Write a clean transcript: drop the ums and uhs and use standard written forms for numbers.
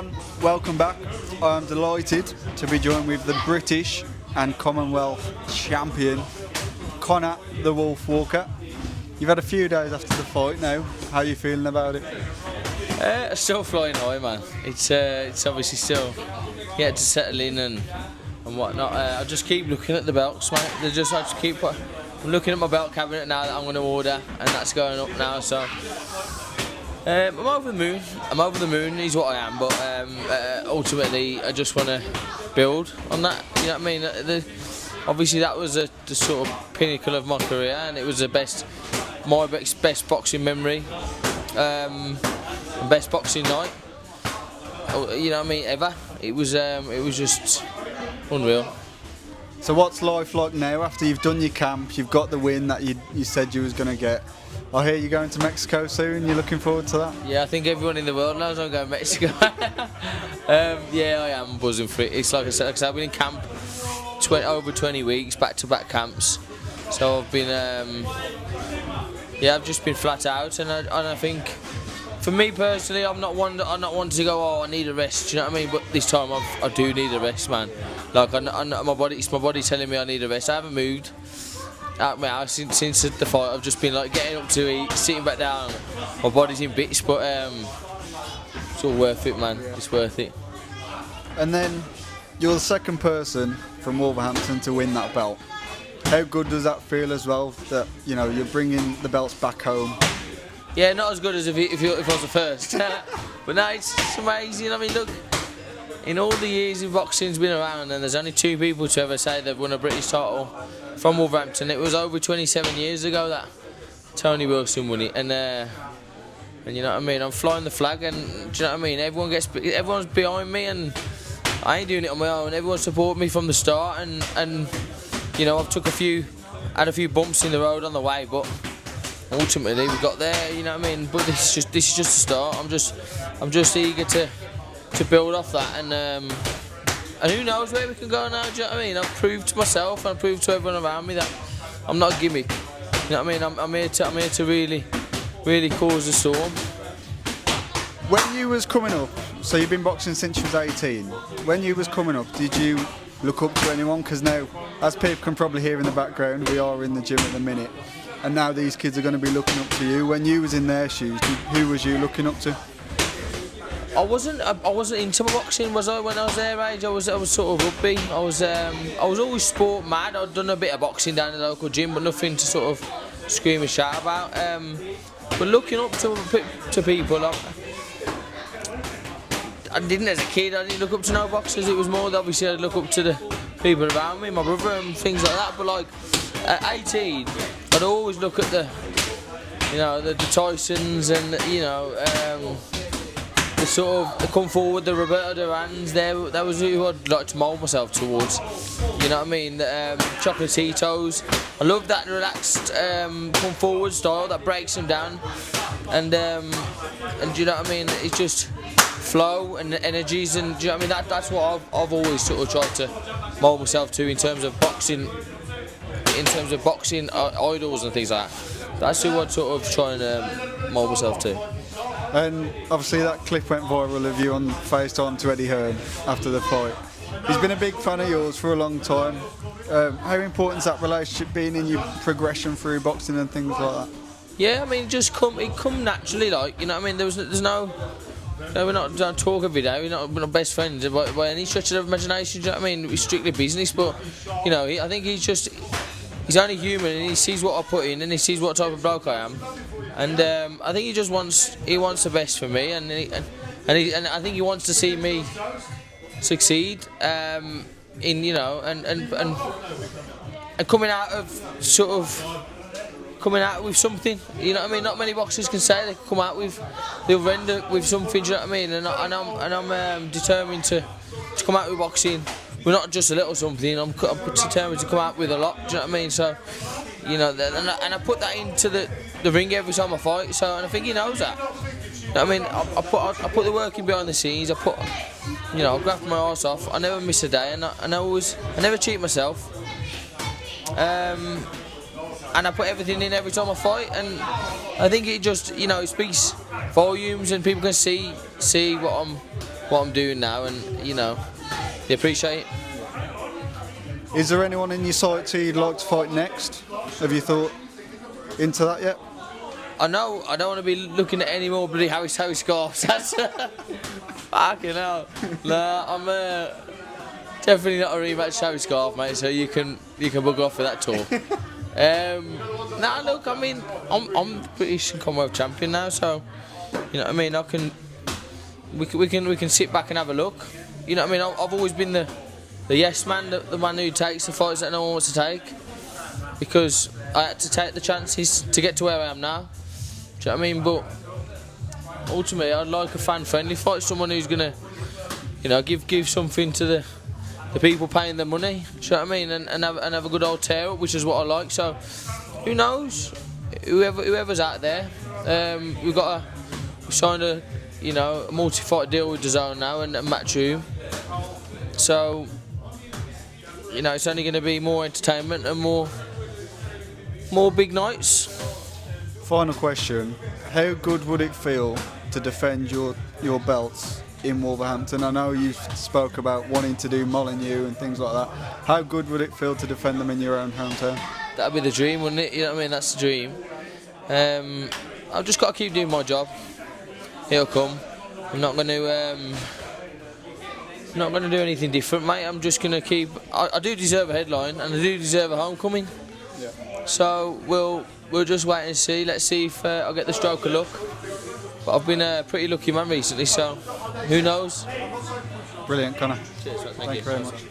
everyone, welcome back. I'm delighted to be joined with the British and Commonwealth champion, Conah the Wolf Walker. You've had a few days after the fight now. How are you feeling about it? Still flying high, man. It's obviously still yet to settle in and whatnot. I just keep looking at the belts, mate. I just keep I'm looking at my belt cabinet now that I'm going to order, and that's going up now. So I'm over the moon. I'm over the moon is what I am. But ultimately, I just want to build on that. You know what I mean? Obviously, that was the sort of pinnacle of my career, and it was my best boxing memory, best boxing night. You know what I mean? Ever. It was just unreal. So what's life like now after you've done your camp? You've got the win that you said you was going to get. I hear you're going to Mexico soon. You're looking forward to that? Yeah, I think everyone in the world knows I'm going to Mexico. Yeah, I am buzzing for it. It's like I said, I've been in camp over 20 weeks, back-to-back camps. So I've been, I've just been flat out, and I think, for me personally, I'm not one to go, oh, I need a rest. Do you know what I mean? But this time I do need a rest, man. Like it's my body telling me I need a rest. I haven't moved out of my house since the fight. I've just been like getting up to eat, sitting back down. My body's in bits, but it's all worth it, man. It's worth it. And then you're the second person from Wolverhampton to win that belt. How good does that feel as well? That you're bringing the belts back home. Yeah, not as good as if I was the first. But no, it's amazing. I mean, look, in all the years in boxing's been around, and there's only two people to ever say they've won a British title from Wolverhampton. It was over 27 years ago that Tony Wilson won it, and you know what I mean. I'm flying the flag, and do you know what I mean? Everyone's behind me, and I ain't doing it on my own. Everyone supported me from the start, and I've had a few bumps in the road on the way, but ultimately we got there. You know what I mean? But this is just a start. I'm just eager to build off that, and who knows where we can go now. Do you know what I mean? I've proved to myself and I've proved to everyone around me that I'm not a gimmick. You know what I mean? I'm here to really cause a storm. When you was coming up, so you've been boxing since you was 18. When you was coming up, did you look up to anyone? Because now, as people can probably hear in the background, we are in the gym at the minute, and now these kids are going to be looking up to you. When you was in their shoes, who was you looking up to? I wasn't into my boxing, was I? When I was their age, I was sort of rugby. I was always sport mad. I'd done a bit of boxing down in the local gym, but nothing to sort of scream and shout about. But looking up to people, I didn't as a kid. I didn't look up to no boxers. It was more that obviously I'd look up to the people around me, my brother and things like that. But like at 18, I'd always look at the Tysons and the sort of come forward, the Roberto Durans. That was who I'd like to mould myself towards. You know what I mean? Chocolatitos. I love that relaxed come forward style that breaks them down, and you know what I mean? It's just flow and energies, and do you know what I mean? That's what I've always sort of tried to mould myself to in terms of boxing. Idols and things like that. That's who I'd sort of try and mould myself to. And obviously that clip went viral of you on FaceTime to Eddie Hearn after the fight. He's been a big fan of yours for a long time. How important is that relationship been in your progression through boxing and things like that? Yeah, I mean, it come naturally, like, you know what I mean? There's no, we don't talk every day. We're not best friends by any stretch of imagination. Do you know what I mean? We're strictly business, but I think he's only human, and he sees what I put in, and he sees what type of bloke I am, and I think he wants the best for me, and I think he wants to see me succeed, and coming out with something. You know what I mean? Not many boxers can say they come out with something. Do you know what I mean? And I'm determined to come out with boxing. We're not just a little something. I'm determined to come out with a lot. Do you know what I mean? So, and I put that into the ring every time I fight. So, and I think he knows that. You know what I mean? I put the work in behind the scenes. I graft my arse off. I never miss a day, and I never cheat myself. And I put everything in every time I fight, and I think it just, it speaks volumes, and people can see what what I'm doing now, and they appreciate it. Is there anyone in your sights who you'd like to fight next? Have you thought into that yet? I know I don't want to be looking at any more bloody Harry Scarfe. That's fucking hell. Nah, I'm definitely not a rematch Harry Scarfe, mate. So you can bug off for that talk. Nah, look, I mean, I'm British and Commonwealth champion now, so you know what I mean. We can sit back and have a look. You know what I mean. I've always been the yes man, the man who takes the fights that no one wants to take, because I had to take the chances to get to where I am now. Do you know what I mean? But ultimately, I'd like a fan-friendly fight, someone who's gonna, give something to the people paying the money. Do you know what I mean? And have a good old tear up, which is what I like. So, who knows? Whoever's out there, we've signed a multi-fight deal with DAZN now and Matchroom. So, it's only going to be more entertainment and more big nights. Final question: how good would it feel to defend your belts in Wolverhampton? I know you spoke about wanting to do Molineux and things like that. How good would it feel to defend them in your own hometown? That'd be the dream, wouldn't it? You know what I mean? That's the dream. I've just got to keep doing my job. It'll come. I'm not going to do anything different, mate. I'm just going to keep. I do deserve a headline, and I do deserve a homecoming. Yeah. So we'll just wait and see. Let's see if I get the stroke of luck. But I've been a pretty lucky man recently, so who knows? Brilliant, Conor. Cheers, mate. Thank you very much.